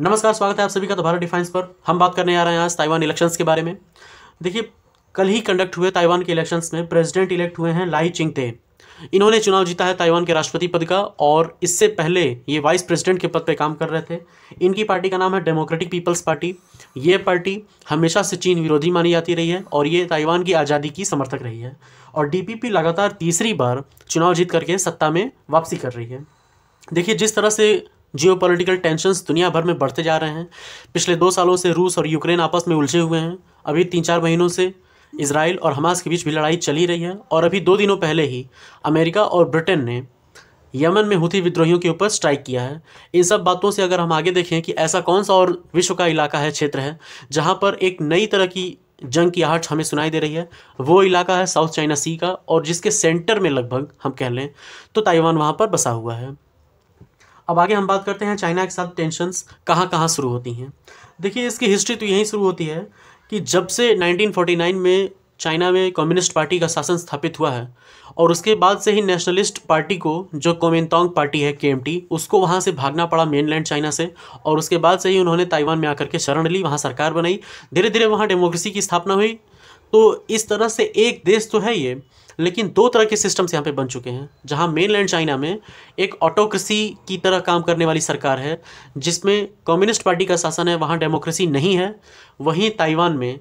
नमस्कार, स्वागत है आप सभी का दोबारा डिफाइंस पर। हम बात करने आ रहे हैं आज ताइवान इलेक्शंस के बारे में। देखिए, कल ही कंडक्ट हुए ताइवान के इलेक्शंस में प्रेसिडेंट इलेक्ट हुए हैं लाई चिंगते। इन्होंने चुनाव जीता है ताइवान के राष्ट्रपति पद का, और इससे पहले ये वाइस प्रेसिडेंट के पद पे काम कर रहे थे। इनकी पार्टी का नाम है डेमोक्रेटिक पीपल्स पार्टी। ये पार्टी हमेशा से चीन विरोधी मानी जाती रही है और ये ताइवान की आज़ादी की समर्थक रही है। और डीपीपी लगातार तीसरी बार चुनाव जीत करके सत्ता में वापसी कर रही है। देखिए, जिस तरह से जियोपॉलिटिकल टेंशन्स दुनिया भर में बढ़ते जा रहे हैं, पिछले 2 सालों से रूस और यूक्रेन आपस में उलझे हुए हैं। अभी 3-4 महीनों से इसराइल और हमास के बीच भी लड़ाई चली रही है, और अभी 2 दिनों पहले ही अमेरिका और ब्रिटेन ने यमन में हुथी विद्रोहियों के ऊपर स्ट्राइक किया है। इन सब बातों से अगर हम आगे देखें कि ऐसा कौन सा और विश्व का इलाका है, क्षेत्र है, जहाँ पर एक नई तरह की जंग की आहट हमें सुनाई दे रही है, वो इलाका है साउथ चाइना सी का, और जिसके सेंटर में लगभग हम कह लें तो ताइवान वहाँ पर बसा हुआ है। अब आगे हम बात करते हैं चाइना के साथ टेंशन्स कहाँ कहाँ शुरू होती हैं। देखिए, इसकी हिस्ट्री तो यहीं शुरू होती है कि जब से 1949 में चाइना में कम्युनिस्ट पार्टी का शासन स्थापित हुआ है, और उसके बाद से ही नेशनलिस्ट पार्टी को, जो कोमिंतांग पार्टी है KMT, उसको वहाँ से भागना पड़ा मेनलैंड चाइना से, और उसके बाद से ही उन्होंने ताइवान में आकर के शरण ली, वहाँ सरकार बनाई, धीरे धीरे वहाँ डेमोक्रेसी की स्थापना हुई। तो इस तरह से एक देश तो है ये, लेकिन 2 तरह के सिस्टम्स यहाँ पे बन चुके हैं। जहाँ मेनलैंड चाइना में एक ऑटोक्रेसी की तरह काम करने वाली सरकार है, जिसमें कम्युनिस्ट पार्टी का शासन है, वहाँ डेमोक्रेसी नहीं है। वहीं ताइवान में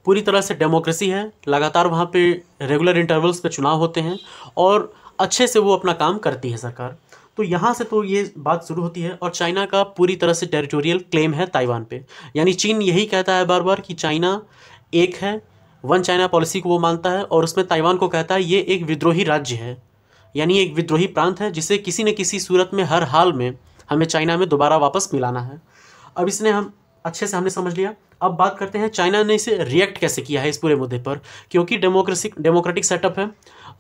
पूरी तरह से डेमोक्रेसी है, लगातार वहाँ पे रेगुलर इंटरवल्स पे चुनाव होते हैं, और अच्छे से वो अपना काम करती है सरकार। तो यहाँ से तो ये बात शुरू होती है, और चाइना का पूरी तरह से टेरिटोरियल क्लेम है ताइवान पे। यानी चीन यही कहता है बार बार कि चाइना एक है, वन चाइना पॉलिसी को वो मानता है, और उसमें ताइवान को कहता है ये एक विद्रोही राज्य है, यानी एक विद्रोही प्रांत है, जिसे किसी न किसी सूरत में हर हाल में हमें चाइना में दोबारा वापस मिलाना है। अब इसने हम अच्छे से हमने समझ लिया। अब बात करते हैं चाइना ने इसे रिएक्ट कैसे किया है इस पूरे मुद्दे पर, क्योंकि डेमोक्रेटिक सेटअप है,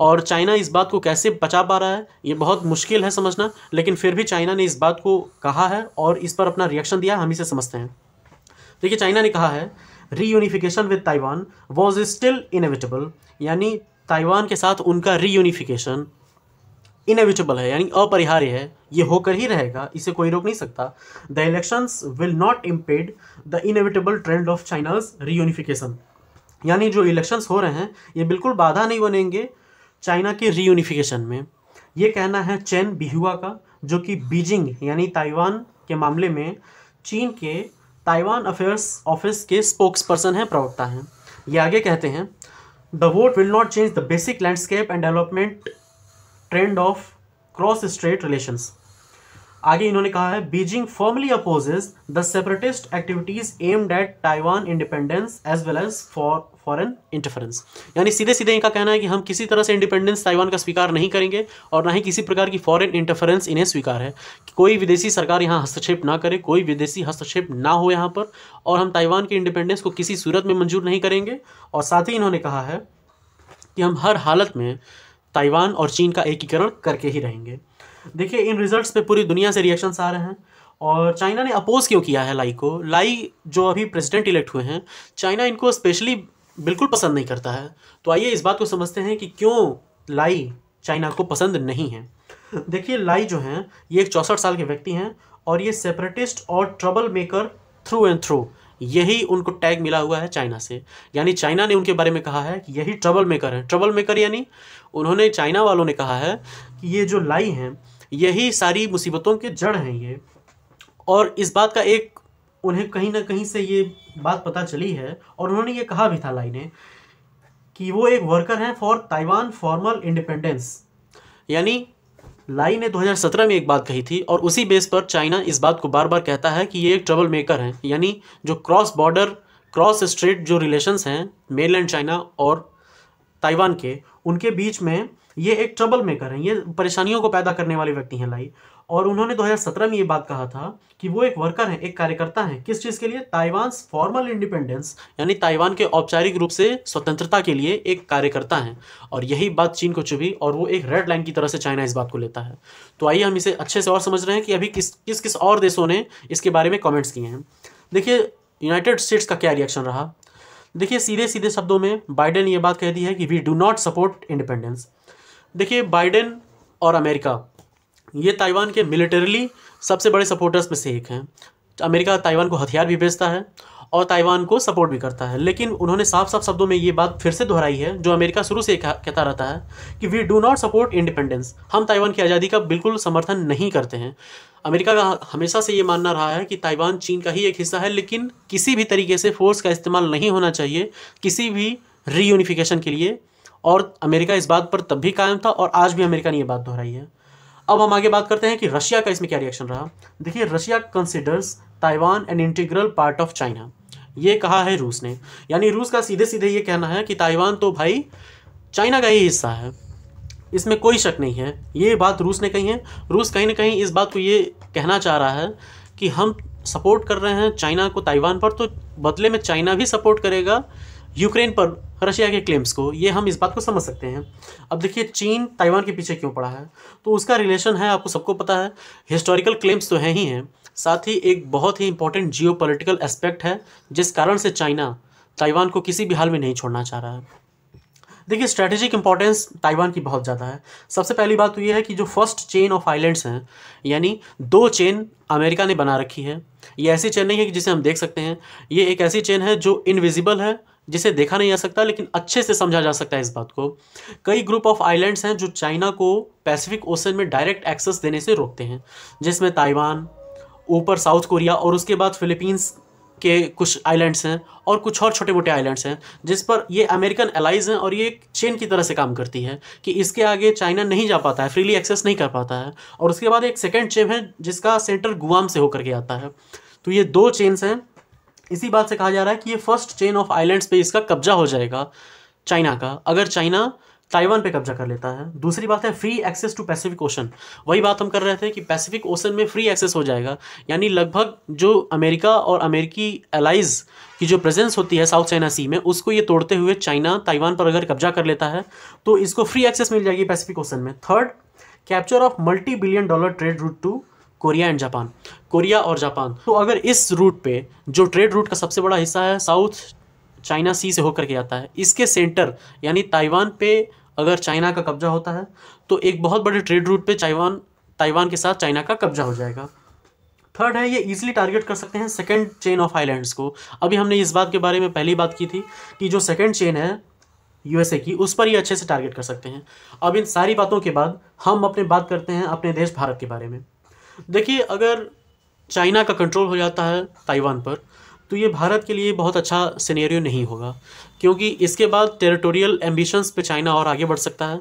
और चाइना इस बात को कैसे बचा पा रहा है ये बहुत मुश्किल है समझना, लेकिन फिर भी चाइना ने इस बात को कहा है और इस पर अपना रिएक्शन दिया। हम इसे समझते हैं। देखिए, चाइना ने कहा है reunification with Taiwan was still inevitable, यानी ताइवान के साथ उनका रीयूनिफिकेशन इनएविटेबल है, यानी अपरिहार्य है, ये होकर ही रहेगा, इसे कोई रोक नहीं सकता। The elections will not इम्पेड the inevitable trend of China's reunification, यानी जो इलेक्शंस हो रहे हैं ये बिल्कुल बाधा नहीं बनेंगे चाइना के रीयूनिफिकेशन में। ये कहना है चेन बिहुआ का, जो कि बीजिंग यानी ताइवान के मामले में चीन के ताइवान अफेयर्स ऑफिस के स्पोक्स पर्सन हैं, प्रवक्ता हैं। ये आगे कहते हैं, the vote will not change the basic landscape and development trend of cross strait relations. आगे इन्होंने कहा है, Beijing firmly opposes the separatist activities aimed at Taiwan independence as well as foreign interference, यानी सीधे सीधे इनका कहना है कि हम किसी तरह से इंडिपेंडेंस ताइवान का स्वीकार नहीं करेंगे, और ना ही किसी प्रकार की फॉरेन इंटरफेरेंस इन्हें स्वीकार है, कि कोई विदेशी सरकार यहाँ हस्तक्षेप ना करे, कोई विदेशी हस्तक्षेप ना हो यहाँ पर, और हम ताइवान के इंडिपेंडेंस को किसी सूरत में मंजूर नहीं करेंगे। और साथ ही इन्होंने कहा है कि हम हर हालत में ताइवान और चीन का एकीकरण करके ही रहेंगे। देखिए, इन रिजल्ट्स पे पूरी दुनिया से रिएक्शंस आ रहे हैं, और चाइना ने अपोज क्यों किया है लाई को। लाई जो अभी प्रेसिडेंट इलेक्ट हुए हैं, चाइना इनको स्पेशली बिल्कुल पसंद नहीं करता है। तो आइए इस बात को समझते हैं कि क्यों लाई चाइना को पसंद नहीं है। देखिए, लाई जो हैं ये एक 64 साल के व्यक्ति हैं, और ये सेपरेटिस्ट और trouble maker through and through, यही उनको टैग मिला हुआ है चाइना से। यानी चाइना ने उनके बारे में कहा है कि यही ट्रबल मेकर है। ट्रबल मेकर यानी उन्होंने, चाइना वालों ने कहा है कि ये जो लाई हैं यही सारी मुसीबतों के जड़ हैं ये। और इस बात का एक उन्हें कहीं ना कहीं से ये बात पता चली है, और उन्होंने ये कहा भी था लाई ने कि वो एक वर्कर हैं फॉर ताइवान फॉर्मल इंडिपेंडेंस। यानी लाई ने 2017 में एक बात कही थी, और उसी बेस पर चाइना इस बात को बार बार कहता है कि ये एक ट्रबल मेकर हैं, यानी जो क्रॉस बॉर्डर क्रॉस स्ट्रेट जो रिलेशंस हैं मेनलैंड चाइना और ताइवान के, उनके बीच में ये एक ट्रबल मेकर हैं, ये परेशानियों को पैदा करने वाले व्यक्ति हैं लाई। और उन्होंने 2017 में ये बात कहा था कि वो एक वर्कर हैं, एक कार्यकर्ता हैं, किस चीज़ के लिए, ताइवान फॉर्मल इंडिपेंडेंस, यानी ताइवान के औपचारिक रूप से स्वतंत्रता के लिए एक कार्यकर्ता हैं। और यही बात चीन को चुभी, और वो एक रेड लाइन की तरह से चाइना इस बात को लेता है। तो आइए हम इसे अच्छे से और समझ रहे हैं कि अभी किस किस और देशों ने इसके बारे में कॉमेंट्स किए हैं। देखिए, यूनाइटेड स्टेट्स का क्या रिएक्शन रहा। देखिए, सीधे सीधे शब्दों में बाइडेन ये बात कह दी है कि we do not support independence. देखिए, बाइडेन और अमेरिका ये ताइवान के मिलिटरीली सबसे बड़े सपोर्टर्स में से एक हैं। अमेरिका ताइवान को हथियार भी भेजता है और ताइवान को सपोर्ट भी करता है, लेकिन उन्होंने साफ साफ शब्दों में ये बात फिर से दोहराई है जो अमेरिका शुरू से कहता रहता है कि we do not support independence, हम ताइवान की आज़ादी का बिल्कुल समर्थन नहीं करते हैं। अमेरिका का हमेशा से ये मानना रहा है कि ताइवान चीन का ही एक हिस्सा है, लेकिन किसी भी तरीके से फोर्स का इस्तेमाल नहीं होना चाहिए किसी भी रीयूनिफिकेशन के लिए, और अमेरिका इस बात पर तब भी कायम था और आज भी अमेरिका ने ये बात दोहराई है। अब हम आगे बात करते हैं कि रशिया का इसमें क्या रिएक्शन रहा। देखिए, Russia considers Taiwan an integral part of China, ये कहा है रूस ने। यानी रूस का सीधे सीधे ये कहना है कि ताइवान तो भाई चाइना का ही हिस्सा है, इसमें कोई शक नहीं है। ये बात रूस ने कही है। रूस कहीं ना कहीं इस बात को ये कहना चाह रहा है कि हम सपोर्ट कर रहे हैं चाइना को ताइवान पर, तो बदले में चाइना भी सपोर्ट करेगा यूक्रेन पर रशिया के क्लेम्स को। ये हम इस बात को समझ सकते हैं। अब देखिए, चीन ताइवान के पीछे क्यों पड़ा है, तो उसका रिलेशन है, आपको सबको पता है। हिस्टोरिकल क्लेम्स तो हैं ही हैं, साथ ही एक बहुत ही इंपॉर्टेंट जियोपॉलिटिकल एस्पेक्ट है जिस कारण से चाइना ताइवान को किसी भी हाल में नहीं छोड़ना चाह रहा है। देखिए, स्ट्रैटेजिक इंपॉर्टेंस ताइवान की बहुत ज़्यादा है। सबसे पहली बात तो ये है कि जो फर्स्ट चेन ऑफ आइलैंड्स हैं, यानी 2 चेन अमेरिका ने बना रखी है। ये ऐसी चेन नहीं है कि जिसे हम देख सकते हैं, ये एक ऐसी चेन है जो इनविजिबल है, जिसे देखा नहीं जा सकता, लेकिन अच्छे से समझा जा सकता है इस बात को। कई ग्रुप ऑफ आइलैंड्स हैं जो चाइना को पैसिफिक ओशन में डायरेक्ट एक्सेस देने से रोकते हैं, जिसमें ताइवान, ऊपर साउथ कोरिया और उसके बाद फिलीपींस के कुछ आइलैंड्स हैं और कुछ और छोटे मोटे आइलैंड्स हैं, जिस पर ये अमेरिकन एलाइज हैं और ये एक चेन की तरह से काम करती है कि इसके आगे चाइना नहीं जा पाता है, फ्रीली एक्सेस नहीं कर पाता है। और उसके बाद एक सेकेंड चेन है जिसका सेंटर गुआम से होकर के आता है। तो ये 2 चेन्स हैं। इसी बात से कहा जा रहा है कि ये फर्स्ट चेन ऑफ आइलैंड्स पे इसका कब्जा हो जाएगा चाइना का, अगर चाइना ताइवान पे कब्जा कर लेता है। दूसरी बात है free access to Pacific Ocean. वही बात हम कर रहे थे कि पैसिफिक ओशन में फ्री एक्सेस हो जाएगा, यानी लगभग जो अमेरिका और अमेरिकी एलाइज की जो प्रेजेंस होती है साउथ चाइना सी में, उसको ये तोड़ते हुए चाइना ताइवान पर अगर कब्जा कर लेता है तो इसको फ्री एक्सेस मिल जाएगी पैसिफिक ओशन में। Third, capture of $multi-billion trade route to Korea and Japan, Korea और जापान। तो अगर इस रूट पे, जो ट्रेड रूट का सबसे बड़ा हिस्सा है साउथ चाइना सी से होकर के आता है, इसके सेंटर यानी ताइवान पे अगर चाइना का कब्जा होता है तो एक बहुत बड़े ट्रेड रूट पे ताइवान के साथ चाइना का कब्जा हो जाएगा। थर्ड है, ये इजीली टारगेट कर सकते हैं सेकंड चेन ऑफ आइलैंड्स को। अभी हमने इस बात के बारे में पहली बात की थी कि जो सेकंड चेन है यूएसए की, उस पर ये अच्छे से टारगेट कर सकते हैं। अब इन सारी बातों के बाद हम अपने बात करते हैं अपने देश भारत के बारे में। देखिए, अगर चाइना का कंट्रोल हो जाता है ताइवान पर तो ये भारत के लिए बहुत अच्छा सिनेरियो नहीं होगा, क्योंकि इसके बाद टेरिटोरियल एम्बिशंस पे चाइना और आगे बढ़ सकता है।